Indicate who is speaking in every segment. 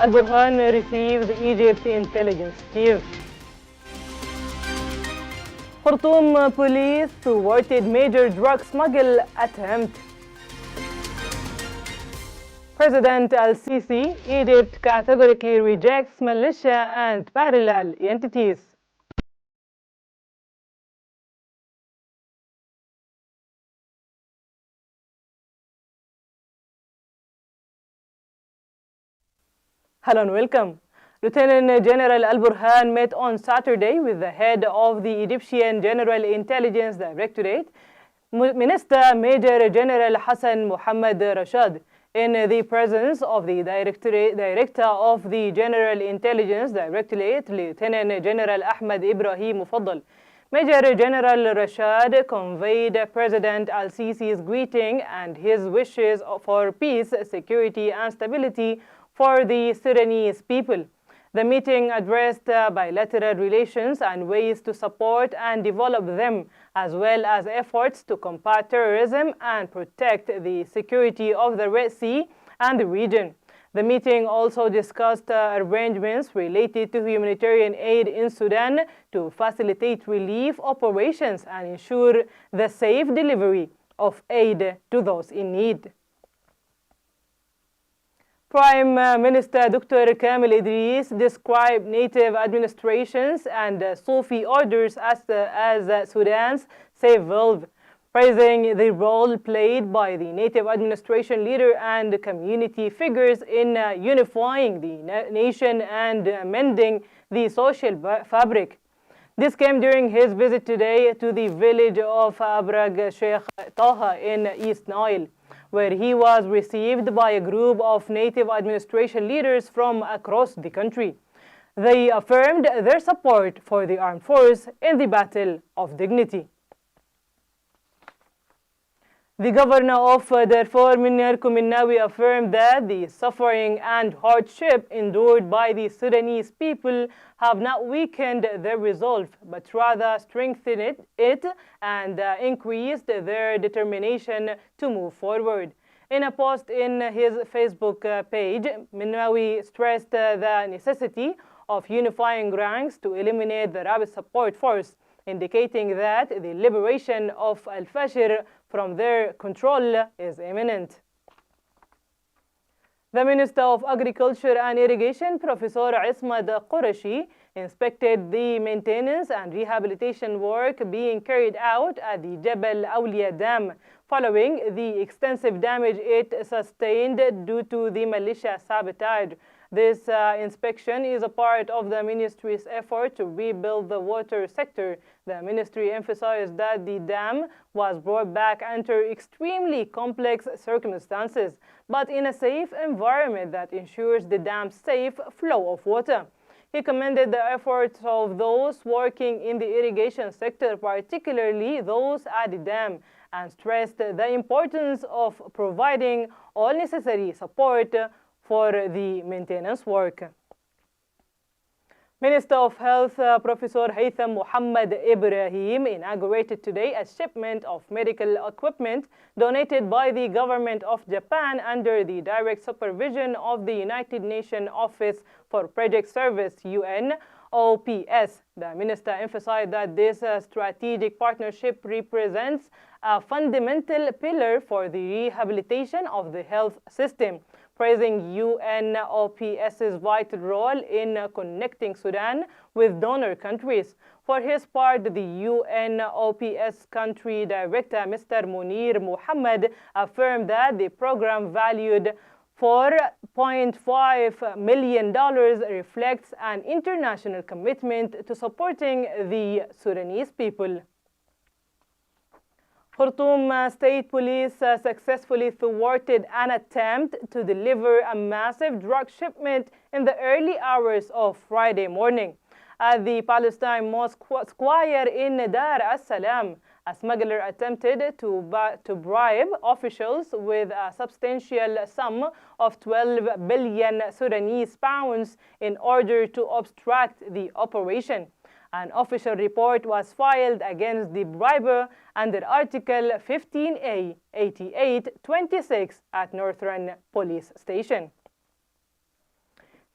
Speaker 1: Al-Burhan received Egypt intelligence chief. Khartoum police thwarted major drug smuggle attempt. President al-Sisi, Egypt categorically rejects militia and parallel entities. Hello and welcome. Lieutenant General Al-Burhan met on Saturday with the head of the Egyptian General Intelligence Directorate, Minister Major General Hassan Mohammed Rashad, in the presence of the Director of the General Intelligence Directorate, Lieutenant General Ahmed Ibrahim Mufaddal. Major General Rashad conveyed President al-Sisi's greeting and his wishes for peace, security, and stability for the Sudanese people. The meeting addressed bilateral relations and ways to support and develop them, as well as efforts to combat terrorism and protect the security of the Red Sea and the region. The meeting also discussed arrangements related to humanitarian aid in Sudan to facilitate relief operations and ensure the safe delivery of aid to those in need. Prime Minister Dr. Kamel Idris described native administrations and Sufi orders as Sudan's safe valve, praising the role played by the native administration leader and community figures in unifying the nation and mending the social fabric. This came during his visit today to the village of Abrag Sheikh Taha in East Nile, where he was received by a group of native administration leaders from across the country. They affirmed their support for the armed force in the battle of dignity. The governor of Darfur, Minnar Kuminawi, affirmed that the suffering and hardship endured by the Sudanese people have not weakened their resolve, but rather strengthened it and increased their determination to move forward. In a post in his Facebook page, Minawi stressed the necessity of unifying ranks to eliminate the Rapid Support Force, indicating that the liberation of Al-Fashir from their control is imminent. The Minister of Agriculture and Irrigation, Professor Ismad Qureshi, inspected the maintenance and rehabilitation work being carried out at the Jebel Awliya Dam, following the extensive damage it sustained due to the militia sabotage. This inspection is a part of the ministry's effort to rebuild the water sector. The ministry emphasized that the dam was brought back under extremely complex circumstances, but in a safe environment that ensures the dam's safe flow of water. He commended the efforts of those working in the irrigation sector, particularly those at the dam, and stressed the importance of providing all necessary support for the maintenance work. Minister of Health Professor Haytham Mohammed Ibrahim inaugurated today a shipment of medical equipment donated by the government of Japan under the direct supervision of the United Nations Office for Project Service, UNOPS. The minister emphasized that this strategic partnership represents a fundamental pillar for the rehabilitation of the health system, praising UNOPS's vital role in connecting Sudan with donor countries. For his part, the UNOPS country director, Mr. Munir Muhammad, affirmed that the program, valued $4.5 million, reflects an international commitment to supporting the Sudanese people. Khartoum State Police successfully thwarted an attempt to deliver a massive drug shipment in the early hours of Friday morning. At the Palestine Mosque Square in Dar es Salaam, a smuggler attempted to bribe officials with a substantial sum of 12 billion Sudanese pounds in order to obstruct the operation. An official report was filed against the briber under Article 15A 8826 at Northern Police Station.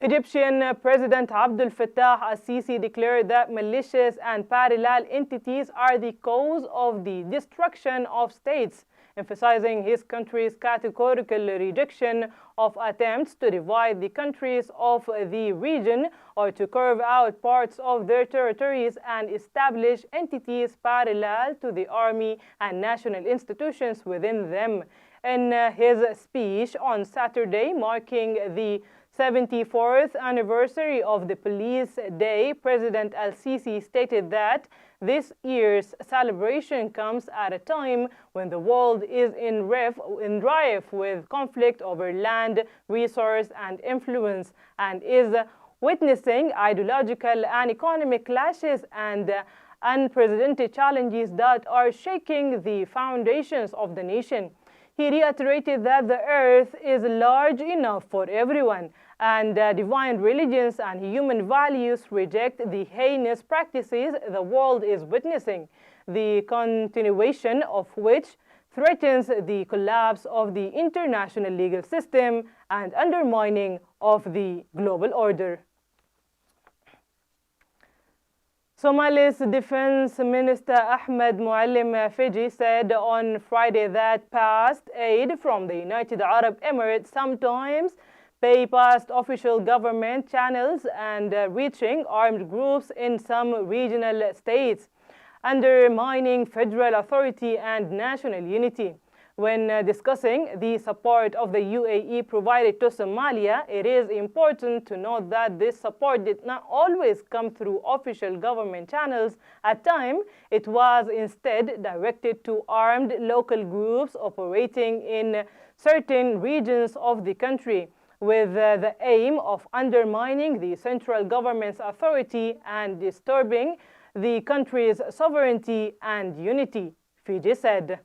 Speaker 1: Egyptian President Abdel Fattah al-Sisi declared that militias and parallel entities are the cause of the destruction of states, emphasizing his country's categorical rejection of attempts to divide the countries of the region or to carve out parts of their territories and establish entities parallel to the army and national institutions within them. In his speech on Saturday, marking the 74th anniversary of the Police Day, President al-Sisi stated that this year's celebration comes at a time when the world is in rife with conflict over land, resource, and influence, and is witnessing ideological and economic clashes and unprecedented challenges that are shaking the foundations of the nation. He reiterated that the earth is large enough for everyone, and divine religions and human values reject the heinous practices the world is witnessing, the continuation of which threatens the collapse of the international legal system and undermining of the global order. Somali's Defense Minister Ahmed Muallim Fiji said on Friday that past aid from the United Arab Emirates sometimes pay past official government channels and reaching armed groups in some regional states, undermining federal authority and national unity. When discussing the support of the UAE provided to Somalia, it is important to note that this support did not always come through official government channels. At times, it was instead directed to armed local groups operating in certain regions of the country, with the aim of undermining the central government's authority and disturbing the country's sovereignty and unity, Fiji said.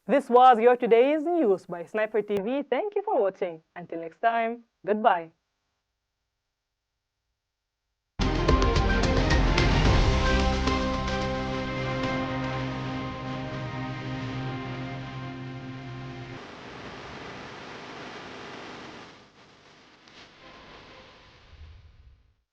Speaker 1: This was your today's news by Sniper TV. Thank you for watching. Until next time, goodbye.